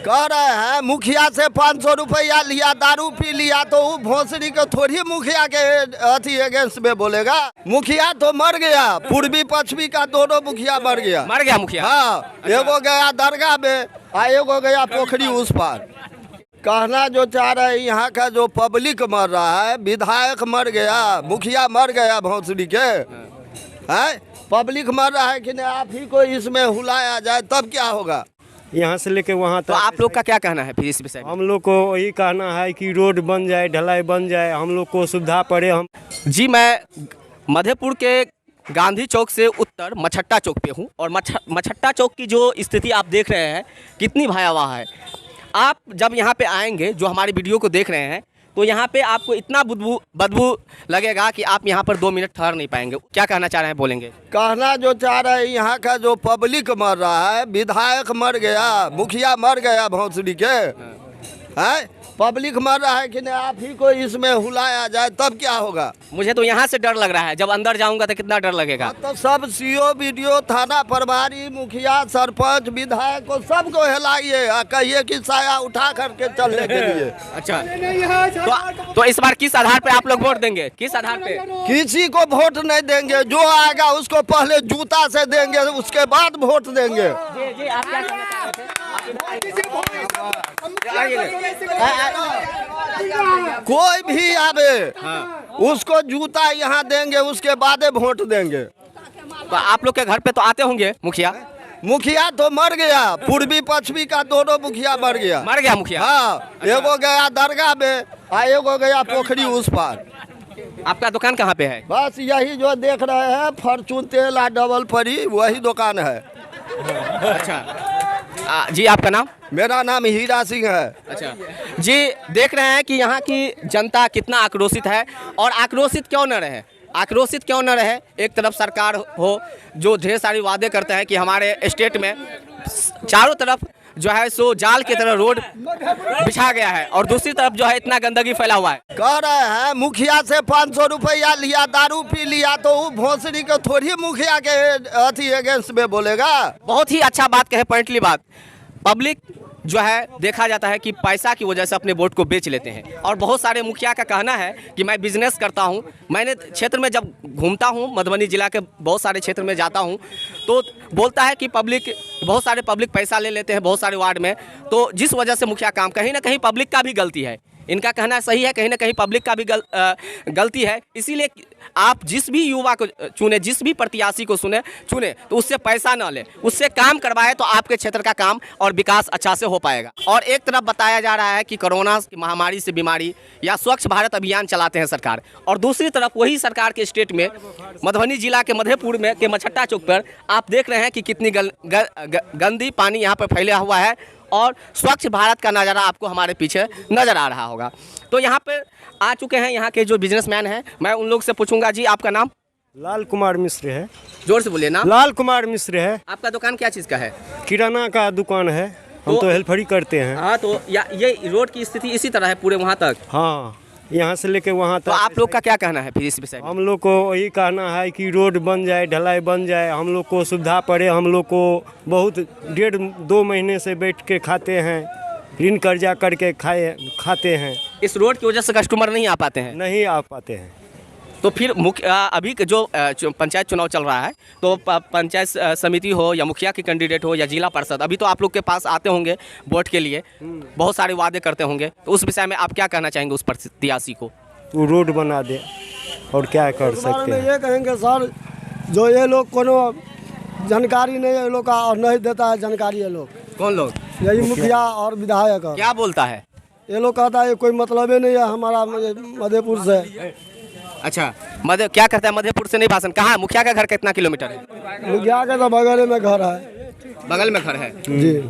कह रहे हैं मुखिया से 500 रुपया लिया, दारू पी लिया, तो वो भोसड़ी के थोड़ी मुखिया के अथी अगेंस्ट में बोलेगा। मुखिया तो मर गया, पूर्वी पश्चिमी का दोनों मुखिया मर गया मुखिया। हाँ, एगो गया दरगाह में और एगो गया पोखरी उस पार। कहना जो चाह रहे हैं यहाँ का जो पब्लिक मर रहा है, विधायक मर गया, मुखिया मर गया भोसड़ी के, है पब्लिक मर रहा है कि नहीं, आप ही को इसमें हुलाया जाए तब क्या होगा। यहाँ से लेके वहाँ तक तो आप लोग का क्या कहना है फिर इस विषय में? हम लोग को यही कहना है कि रोड बन जाए, ढलाई बन जाए, हम लोग को सुविधा पड़े। हम जी, मैं मधेपुर के गांधी चौक से उत्तर मछट्टा चौक पे हूँ और मछट्टा चौक की जो स्थिति आप देख रहे हैं कितनी भयावह है। आप जब यहाँ पे आएंगे, जो हमारी वीडियो को देख रहे हैं, तो यहाँ पे आपको इतना बदबू लगेगा कि आप यहाँ पर 2 मिनट ठहर नहीं पाएंगे। क्या कहना चाह रहे हैं, बोलेंगे? कहना जो चाह रहे हैं यहाँ का जो पब्लिक मर रहा है, विधायक मर गया, मुखिया मर गया भोसड़ी के, है पब्लिक मर रहा है कि नहीं, आप ही को इसमें हुलाया जाए तब क्या होगा। मुझे तो यहाँ से डर लग रहा है, जब अंदर जाऊँगा तो कितना डर लगेगा। तो सब सीओ बीडीओ थाना प्रभारी मुखिया सरपंच विधायक को सबको हिलाइए और कहिए कि साया उठा करके चलने के लिए। अच्छा, तो इस बार किस आधार पे आप लोग वोट देंगे? किस आधार पे? किसी को वोट नहीं देंगे, जो आएगा उसको पहले जूता से देंगे, उसके बाद वोट देंगे। जी, आप क्या कहना चाह रहे थे? कोई भी आवे उसको जूता यहाँ देंगे, उसके बाद वोट देंगे। तो आप लोग के घर पे तो आते होंगे मुखिया? मुखिया तो मर गया, पूर्वी पश्चिमी का दोनों मुखिया मर गया मुखिया। हाँ, एगो गया दरगाह में और एगो गया पोखरी उस पार। आपका दुकान कहाँ पे है? बस यही जो देख रहे हैं फॉर्चून तेल और डबल फरी, वही दुकान है। अच्छा, जी आपका नाम? मेरा नाम हीरा सिंह है। अच्छा जी, देख रहे हैं कि यहाँ की जनता कितना आक्रोशित है, और आक्रोशित क्यों न रहे। एक तरफ सरकार हो जो ढेर सारी वादे करते हैं कि हमारे स्टेट में चारों तरफ जो है सो जाल की तरह रोड बिछा गया है, और दूसरी तरफ जो है इतना गंदगी फैला हुआ है। कह रहे हैं मुखिया से 500 रुपया लिया, दारू पी लिया, तो वो भोसड़ी के थोड़ी मुखिया के अथी अगेंस्ट में बोलेगा। बहुत ही अच्छा बात कहे, पॉइंटली बात। पब्लिक जो है देखा जाता है कि पैसा की वजह से अपने वोट को बेच लेते हैं, और बहुत सारे मुखिया का कहना है कि मैं बिजनेस करता हूं। मैंने क्षेत्र में जब घूमता हूं, मधुबनी जिला के बहुत सारे क्षेत्र में जाता हूं, तो बोलता है कि बहुत सारे पब्लिक पैसा ले लेते हैं बहुत सारे वार्ड में, तो जिस वजह से मुखिया काम, कहीं ना कहीं पब्लिक का भी गलती है। इनका कहना सही है, कहीं ना कहीं पब्लिक का भी गलती है। इसीलिए आप जिस भी युवा को चुने, जिस भी प्रत्याशी को चुने, तो उससे पैसा ना ले, उससे काम करवाए, तो आपके क्षेत्र का काम और विकास अच्छा से हो पाएगा। और एक तरफ बताया जा रहा है कि कोरोना की महामारी से बीमारी या स्वच्छ भारत अभियान चलाते हैं सरकार, और दूसरी तरफ वही सरकार के स्टेट में मधुबनी जिला के मधेपुर में के मछट्टा चौक पर आप देख रहे हैं कि कितनी गंदी पानी यहाँ पर फैला हुआ है, और स्वच्छ भारत का नज़ारा आपको हमारे पीछे नज़र आ रहा होगा। तो यहाँ पर आ चुके हैं यहाँ के जो बिजनेसमैन हैं, मैं उन लोग से पूछूंगा। जी आपका नाम? लाल कुमार मिश्र है। जोर से बोलिए नाम। लाल कुमार मिश्र है। आपका दुकान क्या चीज़ का है? किराना का दुकान है। हम तो हेल्परी करते हैं। हाँ, तो ये रोड की स्थिति इसी तरह है पूरे वहाँ तक? हाँ, यहाँ से लेके वहाँ तक। तो आप लोग का क्या कहना है फिर इस विषय में? हम लोग को यही कहना है कि रोड बन जाए, ढलाई बन जाए, हम लोग को सुविधा पड़े। हम लोग को बहुत 1.5-2 महीने से बैठ के खाते हैं, ऋण कर्जा करके खाते हैं। इस रोड की वजह से कस्टमर नहीं आ पाते हैं? नहीं आ पाते हैं। तो फिर अभी जो पंचायत चुनाव चल रहा है, तो पंचायत समिति हो या मुखिया के कैंडिडेट हो या जिला परिषद, अभी तो आप लोग के पास आते होंगे वोट के लिए, बहुत सारे वादे करते होंगे, तो उस विषय में आप क्या कहना चाहेंगे उस प्रत्याशी को? वो रोड बना दे, और क्या कर सकते हैं। ये कहेंगे सर, जो ये लोग कोनो जानकारी नहीं है, लोग का नहीं देता है जानकारी। ये लोग कौन लोग? यही मुखिया और विधायक। क्या बोलता है? ये लोग कहता है कोई मतलब ही नहीं है हमारा मधेपुर से। अच्छा, क्या करता है मधेपुर से? नहीं भाषण। कहाँ? मुखिया का घर कितना किलोमीटर है? मुखिया का तो बगल में घर है। बगल में घर है जी।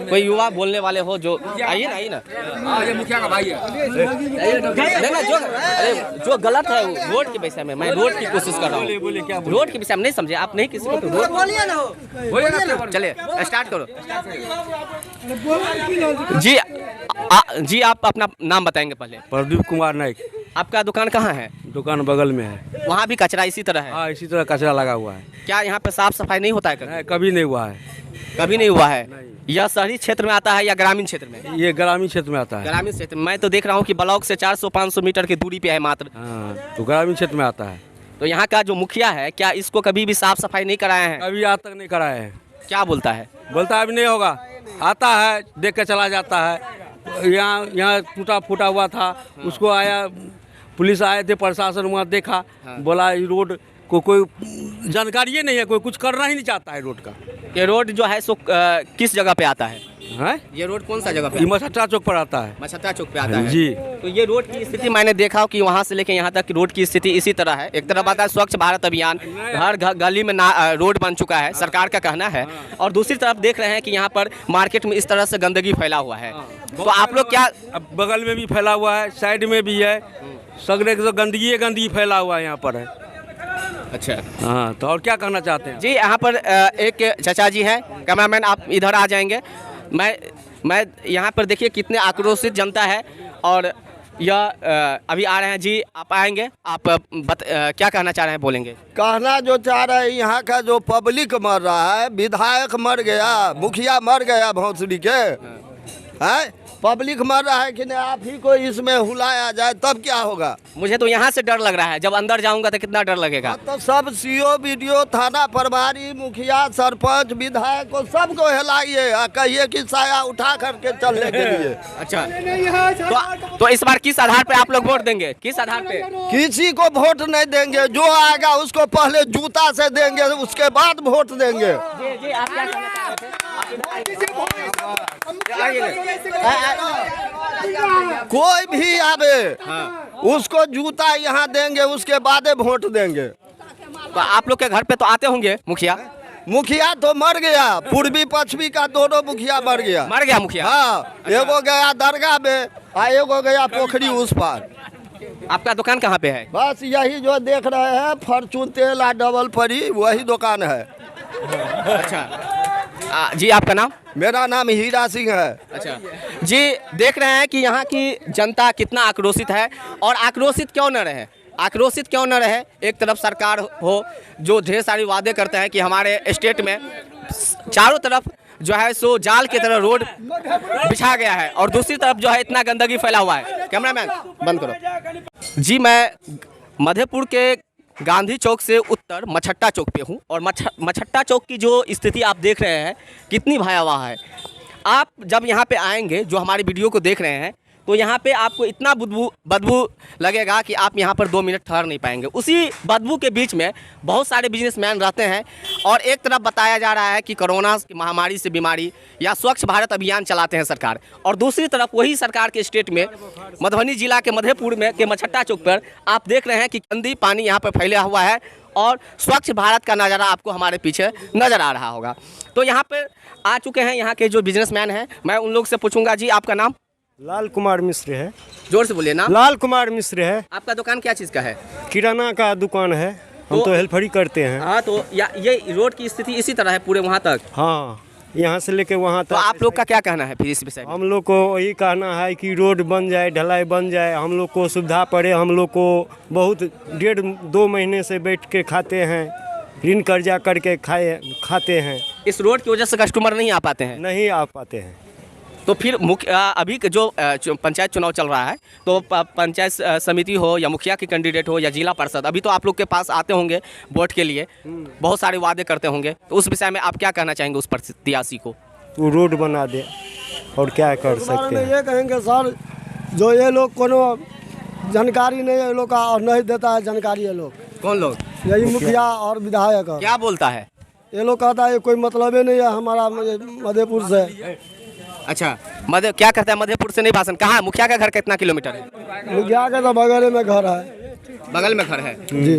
कोई युवा बोलने वाले हो जो आइए ना, ये मुखिया का भाई है। जो गलत है रोड के विषय में, मैं रोड की कोशिश कर रहा हूँ। रोड के विषय में नहीं समझे आप? नहीं किसी को तो रोड बोलिए ना। चलिए स्टार्ट करो। जी जी आप अपना नाम बताएंगे पहले। प्रदीप कुमार नाइक। आपका दुकान कहाँ है? दुकान बगल में है। वहाँ भी कचरा इसी तरह है? हाँ, इसी तरह कचरा लगा हुआ है। क्या यहाँ पे साफ सफाई नहीं होता है कभी? नहीं, कभी नहीं हुआ है। कभी नहीं हुआ है। यह शहरी क्षेत्र में आता है या ग्रामीण क्षेत्र में? ये ग्रामीण क्षेत्र में आता है। ग्रामीण क्षेत्र में। मैं तो देख रहा हूँ कि ब्लॉक से 400-500 मीटर की दूरी पे है मात्र। हाँ, तो ग्रामीण क्षेत्र में आता है। तो यहाँ का जो मुखिया है क्या इसको कभी भी साफ सफाई नहीं कराया है? कभी आज तक नहीं कराए हैं। क्या बोलता है? बोलता है अभी नहीं होगा, आता है देख के चला जाता है। यहाँ टूटा फूटा हुआ था, उसको आया, पुलिस आए थे, प्रशासन वहाँ देखा, बोला ये रोड को कोई जानकारी नहीं है, कोई कुछ करना ही नहीं चाहता है रोड का। ये रोड जो है सो किस जगह पे आता है? हैं? ये रोड कौन सा जगह पे? ये मछट्टा चौक पर आता है। मछट्टा चौक पे आता है जी। तो ये रोड की स्थिति मैंने देखा कि वहाँ से लेके यहाँ तक रोड की स्थिति इसी तरह है। एक तरफ आता है स्वच्छ भारत अभियान, हर गली में रोड बन चुका है, सरकार का कहना है। और दूसरी तरफ देख रहे हैं कि यहाँ पर मार्केट में इस तरह से गंदगी फैला हुआ है। तो आप लोग क्या? अब बगल में भी फैला हुआ है, साइड में भी है, सगरे तो गंदगी फैला हुआ है यहाँ पर है। अच्छा हाँ, तो और क्या कहना चाहते हैं? जी, यहाँ पर एक चाचा जी हैं, कैमरामैन आप इधर आ जाएंगे। मैं यहाँ पर देखिए कितने आक्रोशित जनता है और यह अभी आ रहे हैं। जी आप आएंगे, आप क्या कहना चाह रहे हैं, बोलेंगे? कहना जो चाह रहे हैं, यहाँ का जो पब्लिक मर रहा है, विधायक मर गया, मुखिया मर गया भौंसड़ी के, है पब्लिक मर रहा है कि नहीं, आप ही को इसमें हुलाया जाए तब क्या होगा? मुझे तो यहाँ से डर लग रहा है, जब अंदर जाऊंगा तो कितना डर लगेगा। तो सब सीओ बीडीओ थाना प्रभारी मुखिया सरपंच विधायक को सबको हिलाइए और कहिए कि साया उठा करके चलने के लिए। अच्छा तो इस बार किस आधार पे आप लोग वोट देंगे? किस आधार पे? किसी को वोट नहीं देंगे, जो आएगा उसको पहले जूता से देंगे, उसके बाद वोट देंगे। जी आप क्या कहना चाह रहे थे? कोई भी आवे उसको जूता यहाँ देंगे, उसके बाद वोट देंगे। तो आप लोग के घर पे तो आते होंगे मुखिया? मुखिया तो मर गया, पूर्वी पश्चिमी का दोनों मुखिया मर गया। मर गया मुखिया? हाँ, एगो गया दरगाह में और एगो गया पोखरी उस पार। आपका दुकान कहाँ पे है? बस यही जो देख रहे हैं फॉर्चून तेल और डबल फरी, वही दुकान है। अच्छा जी आपका नाम? मेरा नाम हीरा सिंह है। अच्छा जी, देख रहे हैं कि यहाँ की जनता कितना आक्रोशित है। और आक्रोशित क्यों न रहे? आक्रोशित क्यों न रहे? एक तरफ सरकार हो जो ढेर सारी वादे करते हैं कि हमारे स्टेट में चारों तरफ जो है सो जाल की तरह रोड बिछा गया है, और दूसरी तरफ जो है इतना गंदगी फैला हुआ है। कैमरामैन बंद करो। जी मैं मधेपुर के गांधी चौक से उत्तर मछट्टा चौक पे हूँ, और मछट्टा चौक की जो स्थिति आप देख रहे हैं कितनी भयावह है। आप जब यहाँ पे आएंगे, जो हमारी वीडियो को देख रहे हैं, तो यहाँ पे आपको इतना बदबू लगेगा कि आप यहाँ पर 2 मिनट ठहर नहीं पाएंगे। उसी बदबू के बीच में बहुत सारे बिजनेसमैन रहते हैं, और एक तरफ बताया जा रहा है कि कोरोना की महामारी से बीमारी या स्वच्छ भारत अभियान चलाते हैं सरकार, और दूसरी तरफ वही सरकार के स्टेट में मधुबनी जिला के मधेपुर में के मछट्टा चौक पर आप देख रहे हैं कि गंदी पानी यहाँ पर फैला हुआ है, और स्वच्छ भारत का नज़ारा आपको हमारे पीछे नज़र आ रहा होगा। तो यहाँ पर आ चुके हैं यहाँ के जो बिजनेसमैन हैं, मैं उन लोग से पूछूंगा। जी आपका नाम? लाल कुमार मिश्र है। जोर से बोलिए ना। लाल कुमार मिश्र है। आपका दुकान क्या चीज़ का है? किराना का दुकान है, हम तो हेल्परी करते हैं। हाँ, तो ये रोड की स्थिति इसी तरह है पूरे वहाँ तक? हाँ, यहाँ से लेके वहाँ तक। तो आप लोग का क्या कहना है फिर इस विषय में? हम लोग को वही कहना है कि रोड बन जाए, ढलाई बन जाए, हम लोग को सुविधा पड़े। हम लोग को बहुत 1.5-2 महीने से बैठ के खाते हैं, ऋण कर्जा करके खाते हैं। इस रोड की वजह से कस्टमर नहीं आ पाते हैं? नहीं आ पाते हैं। तो फिर अभी जो पंचायत चुनाव चल रहा है, तो पंचायत समिति हो या मुखिया की कैंडिडेट हो या जिला परिषद, अभी तो आप लोग के पास आते होंगे वोट के लिए, बहुत सारे वादे करते होंगे, तो उस विषय में आप क्या कहना चाहेंगे उस प्रत्याशी को? वो रोड बना दे, और क्या कर सकते हैं। ये कहेंगे सर, जो ये लोग कोनो जानकारी नहीं है, ये लोग का और नहीं देता है जानकारी। ये लोग कौन लोग? यही मुखिया और विधायक। क्या बोलता है? ये लोग कहता है कोई मतलब ही नहीं है हमारा मधेपुर से। अच्छा, क्या करता है मधेपुर से? नहीं भाषण। कहाँ? मुखिया का घर कितना किलोमीटर है? मुखिया का तो बगल में घर है। बगल में घर है जी।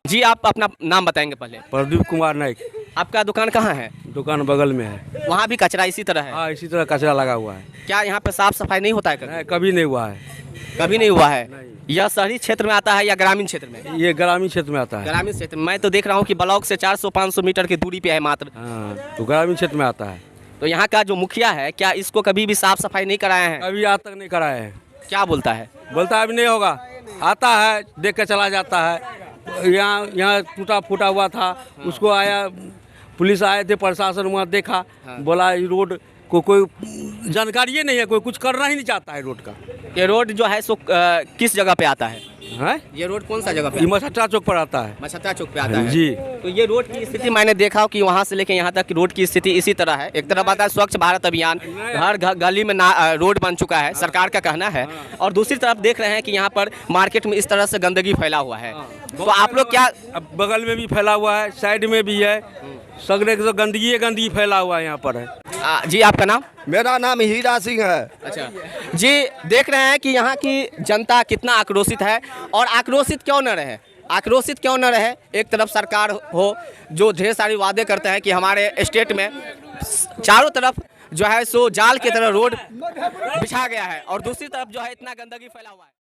जी आप अपना नाम बताएंगे पहले? प्रदीप कुमार नाइक। आपका दुकान कहाँ है? दुकान बगल में है। वहाँ भी कचरा इसी तरह है? हाँ, इसी तरह कचरा लगा हुआ है। क्या यहाँ पे साफ सफाई नहीं होता है कभी? नहीं, कभी नहीं हुआ है। कभी नहीं हुआ है। यह शहरी क्षेत्र में आता है या ग्रामीण क्षेत्र में? ये ग्रामीण क्षेत्र में आता है। ग्रामीण क्षेत्र में। मैं तो देख रहा हूँ कि ब्लॉक से 400-500 मीटर की दूरी पे है मात्र। हाँ, तो ग्रामीण क्षेत्र में आता है। तो यहाँ का जो मुखिया है क्या इसको कभी भी साफ सफाई नहीं कराया है? अभी आज तक नहीं कराए हैं। क्या बोलता है? बोलता है अभी नहीं होगा, आता है देख के चला जाता है। यहाँ टूटा फूटा हुआ था, उसको आया पुलिस आए थे, प्रशासन वहाँ देखा, बोला ये रोड को कोई जानकारी नहीं है, कोई कुछ करना ही नहीं चाहता है रोड का। ये रोड जो है सो किस जगह पे आता है? है ये रोड कौन सा जगह पे? ये मछट्टा चौक पर आता है। मछत्ता चौक पे आता है जी। तो ये रोड की स्थिति मैंने देखा कि वहाँ से लेके यहाँ तक की रोड की स्थिति इसी तरह है। एक तरफ आता है स्वच्छ भारत अभियान, हर गली में रोड बन चुका है, सरकार का कहना है, और दूसरी तरफ देख रहे हैं कि यहाँ पर मार्केट में इस तरह से गंदगी फैला हुआ है। तो आप लोग क्या? अब बगल में भी फैला हुआ है, साइड में भी है, सगरे तो गंदगी फैला हुआ है यहाँ पर है। जी आपका नाम? मेरा नाम हीरा सिंह है। अच्छा जी, देख रहे हैं कि यहाँ की जनता कितना आक्रोशित है, और आक्रोशित क्यों न रहे? आक्रोशित क्यों न रहे? एक तरफ सरकार हो जो ढेर सारे वादे करते हैं कि हमारे स्टेट में चारों तरफ जो है सो जाल की तरह रोड बिछा गया है, और दूसरी तरफ जो है इतना गंदगी फैला हुआ है।